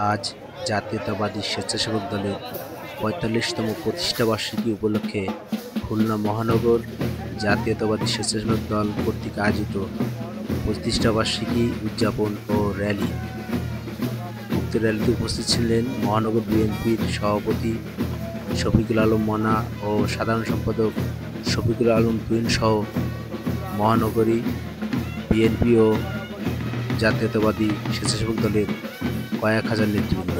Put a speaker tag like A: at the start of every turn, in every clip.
A: আজ জাতীয়তাবাদী স্বেচ্ছাসেবক দলের ৪৫তম প্রতিষ্ঠাবার্ষিকী উপলক্ষে খুলনা মহানগর জাতীয়তাবাদী স্বেচ্ছাসেবক দল কর্তৃক আয়োজিত প্রতিষ্ঠাবার্ষিকী উদযাপন ও র্যালি। উক্ত র্যালিতে উপস্থিত ছিলেন মহানগর বিএনপির সভাপতি শফিকুল আলম মনা ও সাধারণ সম্পাদক শফিকুল আলম তুহিন সহ মহানগরী বিএনপি ও জাতীয়তাবাদী স্বেচ্ছাসেবক দলের কয়েক হাজার নেতৃবৃন্দ।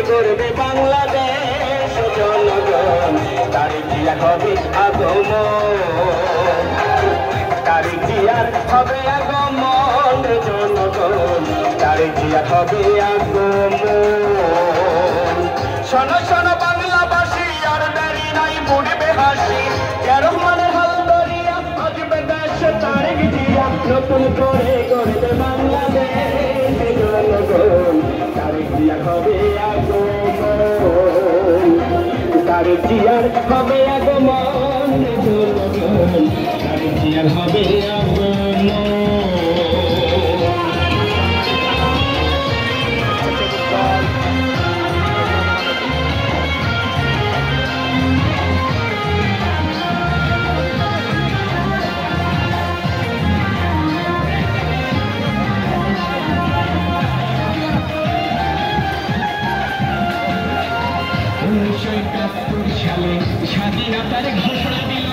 B: গর্বে বাংলাদেশ জনগণ তারিখ হবে আগমন, তারিখ জিয়ার হবে আগমন জনগণ, তারিখ জিয়ার হবে আগমন। শোনো শোনো বাংলাবাসী আর দেরি নাই বুড়বে হাসি, রহমানের হাল ধরিয়া আসবে দেশে তারিখ জিয়া নতুন করে গড়বে বাংলাদেশ জনগণ, তারিখ জিয়া হবে আগমন, তারিখ জিয়ার হবে আগমন জনগণ, তারিখ জিয়ার হবে আগমন। স্বাধীনতার ঘোষণা দিল